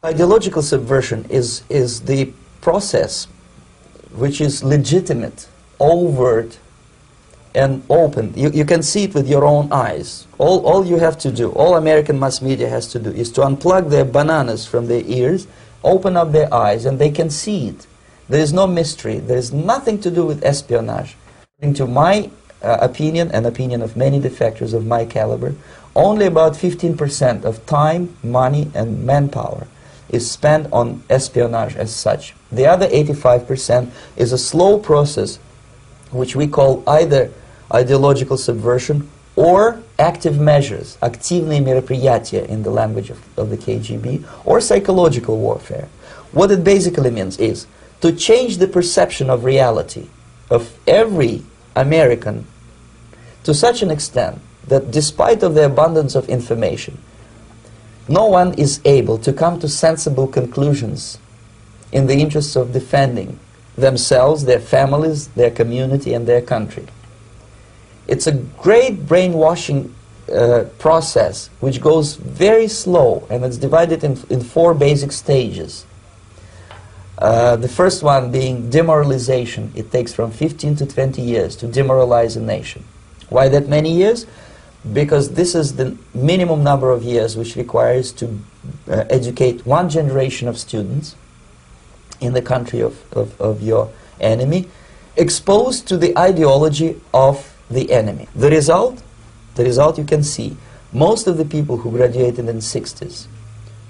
Ideological subversion is the process which is legitimate, overt, and open. You can see it with your own eyes. All you have to do, all American mass media has to do, is to unplug their bananas from their ears, open up their eyes, and they can see it. There is no mystery. There is nothing to do with espionage. According to my opinion, and opinion of many defectors of my caliber, only about 15% of time, money, and manpower is spent on espionage as such. The other 85% is a slow process which we call either ideological subversion or active measures, активные мероприятия in the language of the KGB, or psychological warfare. What it basically means is to change the perception of reality of every American to such an extent that despite of the abundance of information, no one is able to come to sensible conclusions in the interests of defending themselves, their families, their community, and their country. It's a great brainwashing process which goes very slow, and it's divided in 4 basic stages. The first one being demoralization. It takes from 15 to 20 years to demoralize a nation. Why that many years? Because this is the minimum number of years which requires to educate one generation of students in the country of your enemy, exposed to the ideology of the enemy. The result you can see. Most of the people who graduated in the 60s,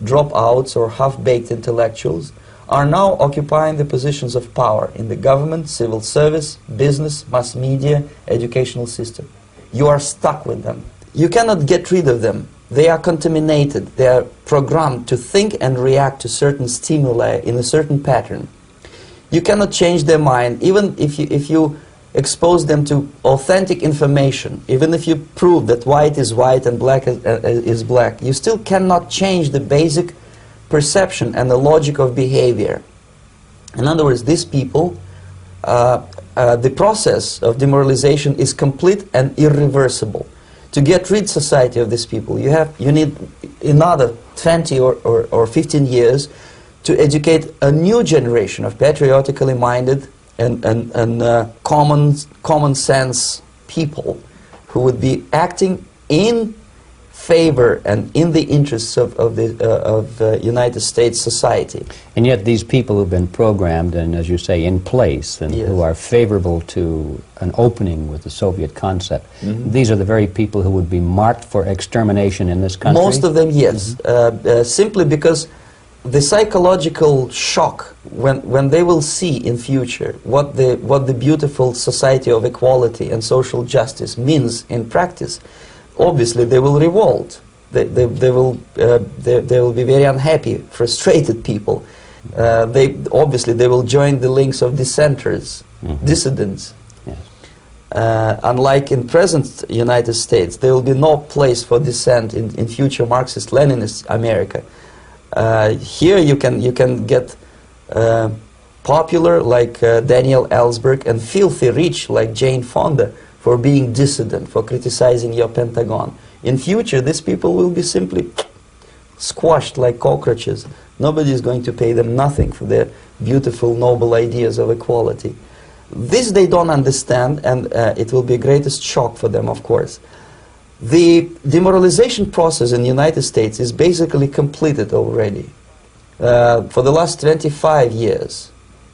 dropouts or half-baked intellectuals, are now occupying the positions of power in the government, civil service, business, mass media, educational system. You are stuck with them. You cannot get rid of them. They are contaminated. They are programmed to think and react to certain stimuli in a certain pattern. You cannot change their mind, even if you expose them to authentic information, even if you prove that white is white and black is black, you still cannot change the basic perception and the logic of behavior. In other words, these people, the process of demoralization is complete and irreversible. To get rid society of these people, you need another 20 or 15 years to educate a new generation of patriotically minded and common sense people who would be acting in favor and in the interests of United States society. And yet these people who've been programmed and, as you say, in place, and yes, who are favorable to an opening with the Soviet concept, these are the very people who would be marked for extermination in this country? Most of them, yes. Simply because the psychological shock when they will see in future what the beautiful society of equality and social justice means in practice, obviously they will revolt. They will be very unhappy, frustrated people. Obviously they will join the links of dissenters, dissidents. Yes. Unlike in present United States, there will be no place for dissent in future Marxist-Leninist America. Here you can get popular like Daniel Ellsberg and filthy rich like Jane Fonda for being dissident, for criticizing your Pentagon. In future, these people will be simply squashed like cockroaches. Nobody is going to pay them nothing for their beautiful, noble ideas of equality. This they don't understand, and it will be a greatest shock for them, of course. The demoralization process in the United States is basically completed already. For the last 25 years.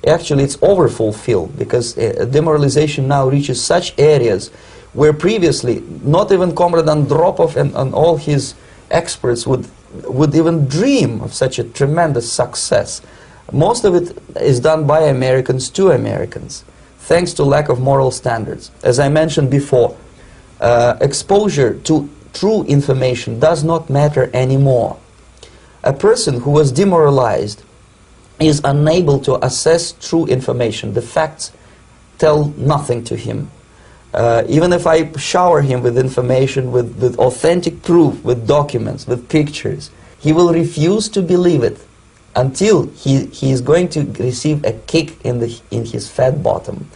Actually, it's overfulfilled, because demoralization now reaches such areas where previously not even Comrade Andropov and all his experts would even dream of such a tremendous success. Most of it is done by Americans to Americans, thanks to lack of moral standards. As I mentioned before, exposure to true information does not matter anymore. A person who was demoralized is unable to assess true information. The facts tell nothing to him. Even if I shower him with information, with authentic proof, with documents, with pictures, he will refuse to believe it until he is going to receive a kick in his fat bottom.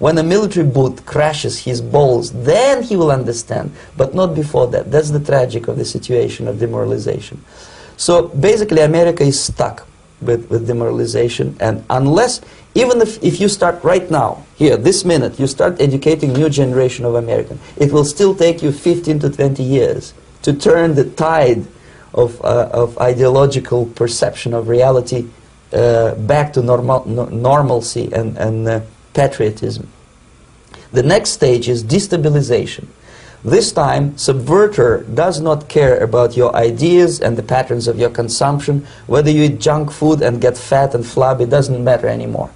When a military boot crashes his balls, then he will understand, but not before that. That's the tragic of the situation of demoralization. So basically America is stuck with demoralization, and unless, even if you start right now, here, this minute, you start educating new generation of Americans, it will still take you 15 to 20 years to turn the tide of ideological perception of reality back to normalcy and patriotism. The next stage is destabilization. This time, subverter does not care about your ideas and the patterns of your consumption. Whether you eat junk food and get fat and flabby, doesn't matter anymore.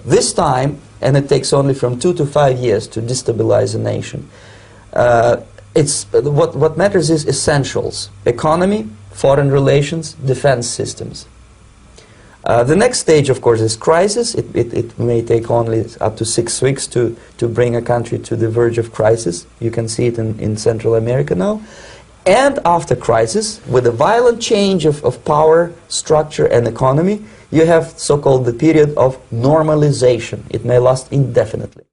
This time, and it takes only from 2 to 5 years to destabilize a nation, what matters is essentials: economy, foreign relations, defense systems. The next stage, of course, is crisis. It may take only up to 6 weeks to bring a country to the verge of crisis. You can see it in Central America now. And after crisis, with a violent change of power, structure, and economy, you have so-called the period of normalization. It may last indefinitely.